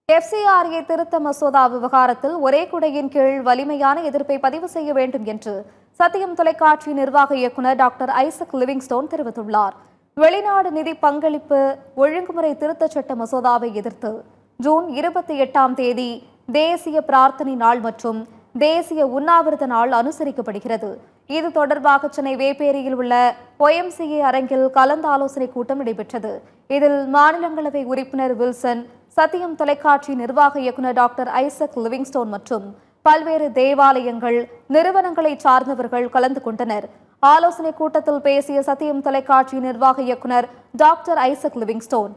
FCRA திருத்த மசோதா விவகாரத்தில் ஒரே குடையின் கீழ் வலிமையான எதிர்ப்பை பதிவு செய்ய வேண்டும் என்று சத்தியம் தொலைக்காட்சி நிர்வாக இயக்குநர் டாக்டர் ஐசக் லிவிங்ஸ்டோன் தெரிவித்துள்ளார். வெளிநாடு நிதி பங்களிப்பு ஒழுங்குமுறை திருத்தச் சட்ட மசோதாவை எதிர்த்து ஜூன் 28ஆம் தேதி தேசிய பிரார்த்தனை நாள் மற்றும் தேசிய உண்ணாவிரத நாள் அனுசரிக்கப்படுகிறது. இது தொடர்பாக சென்னை வேப்பேரியில் உள்ள OMCA அரங்கில் கலந்தாலோசனை கூட்டம் நடைபெற்றது. இதில் மாநிலங்களவை உறுப்பினர் வில்சன், சத்தியம் தொலைக்காட்சி நிர்வாக இயக்குநர் டாக்டர் ஐசக் லிவிங்ஸ்டோன் மற்றும் பல்வேறு தேவாலயங்கள், நிறுவனங்களை சார்ந்தவர்கள் கலந்து கொண்டனர். ஆலோசனை கூட்டத்தில் பேசிய சத்தியம் தொலைக்காட்சி நிர்வாக இயக்குநர் டாக்டர் ஐசக் லிவிங்ஸ்டோன்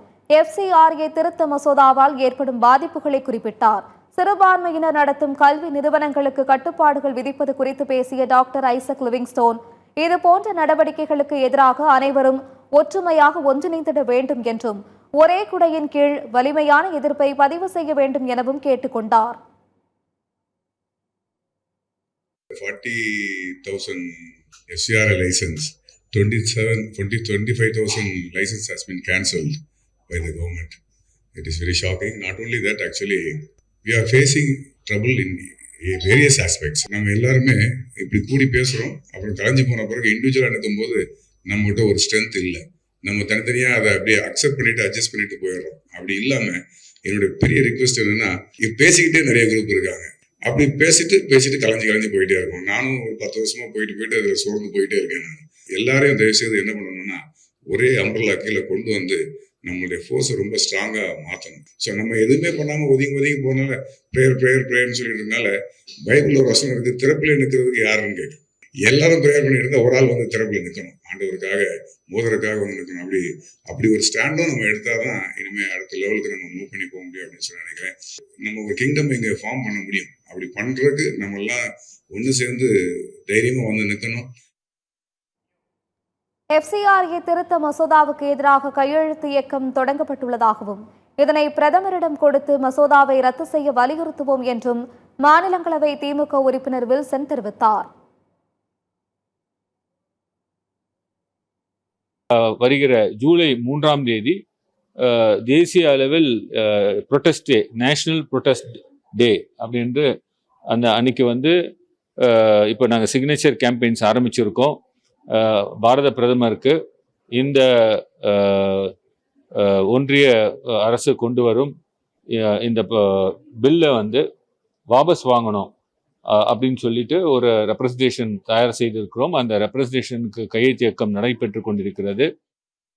FCRA திருத்த மசோதாவால் ஏற்படும் பாதிப்புகளை குறிப்பிட்டார். சிறுபான்மையினர் நடத்தும் கல்வி நிறுவனங்களுக்கு கட்டுப்பாடுகள் விதிப்பது குறித்து பேசிய டாக்டர் ஐசக் லிவிங்ஸ்டோன், இதுபோன்ற நடவடிக்கைகளுக்கு எதிராக அனைவரும் ஒற்றுமையாக ஒன்றிணைந்திட வேண்டும் என்றும் ஒரே குடையின் கீழ் வலிமையான எதிர்ப்பை பதிவு செய்ய வேண்டும் எனவும் கேட்டுக்கொண்டார். 40,000 FCRA license, 25,000 license has been cancelled by the government. It is very shocking. Not only that, actually, we are facing trouble in various aspects. நம்ம எல்லாருமே இப்படி கூடி பேசுகிறோம், அப்புறம் கலைஞ்சு போன பிறகு இண்டிவிஜுவலாக நிற்கும் போது நம்மகிட்ட ஒரு ஸ்ட்ரென்த் இல்லை. நம்ம தனித்தனியாக அதை அப்படியே அக்செப்ட் பண்ணிட்டு அட்ஜஸ்ட் பண்ணிட்டு போயிடுறோம். அப்படி இல்லாமல் என்னுடைய பெரிய ரிக்வெஸ்ட் என்னன்னா, பேசிக்கிட்டே நிறைய குரூப் இருக்காங்க. அப்படி பேசிட்டு கலைஞ்சு போயிட்டே இருக்கும். நானும் ஒரு 10 வருஷமா போயிட்டு அதில் சோர்ந்து போயிட்டே இருக்கேன். நான் எல்லாரையும் தயவு செய்து என்ன பண்ணணும்னா, ஒரே அம்பர்லா கீழே கொண்டு வந்து நம்மளுடைய ஃபோர்ஸை ரொம்ப ஸ்ட்ராங்காக மாற்றணும். ஸோ நம்ம எதுவுமே பண்ணாமல் ஒதுங்கி போனால ப்ரேயர்னு சொல்லிட்டு இருந்தால, பைபிள் ஒரு வசனம் இருக்குது, திறப்பில் நிற்கிறதுக்கு யாருன்னு கேட்கும். எல்லாரும் ப்ரேயர் பண்ணிட்டு இருந்தால் ஒரு ஆள் வந்து திறப்பில் நிற்கணும், ஆண்டவருக்காக மோதலுக்காக வந்து நிற்கணும். அப்படி ஒரு ஸ்டாண்டும் நம்ம எடுத்தாதான் இனிமேல் அடுத்த லெவலுக்கு நம்ம மூவ் பண்ணி போக முடியும் அப்படின்னு சொல்லி நினைக்கிறேன். நம்ம ஒரு கிங்டம் இங்கே ஃபார்ம் பண்ண முடியும். அப்படி பண்ணுறதுக்கு நம்மெல்லாம் ஒன்று சேர்ந்து தைரியமாக வந்து நிற்கணும். FCRA திருத்த மசோதாவுக்கு எதிராக கையெழுத்து இயக்கம் தொடங்கப்பட்டுள்ளதாகவும் இதனை பிரதமரிடம் கொடுத்து மசோதாவை ரத்து செய்ய வலியுறுத்துவோம் என்றும் மாநிலங்களவை திமுக உறுப்பினர் வில்சன் தெரிவித்தார். வருகிற ஜூலை 3ஆம் தேதி தேசிய அளவில் ப்ரொடெஸ்ட் டே, நேஷனல் ப்ரொடெஸ்ட் டே அப்படின்று அந்த அன்னைக்கு வந்து இப்போ நாங்கள் சிக்னேச்சர் கேம்பெயின்ஸ் ஆரம்பிச்சிருக்கோம். பாரத பிரதமருக்கு இந்த ஒன்றிய அரசு கொண்டு வரும் இந்த பில்லை வந்து வாபஸ் வாங்கணும் அப்படின்னு சொல்லிட்டு ஒரு ரெப்ரசன்டேஷன் தயார் செய்திருக்கிறோம். அந்த ரெப்ரசன்டேஷனுக்கு கையெழுத்து இயக்கம் நடைபெற்று கொண்டிருக்கிறது.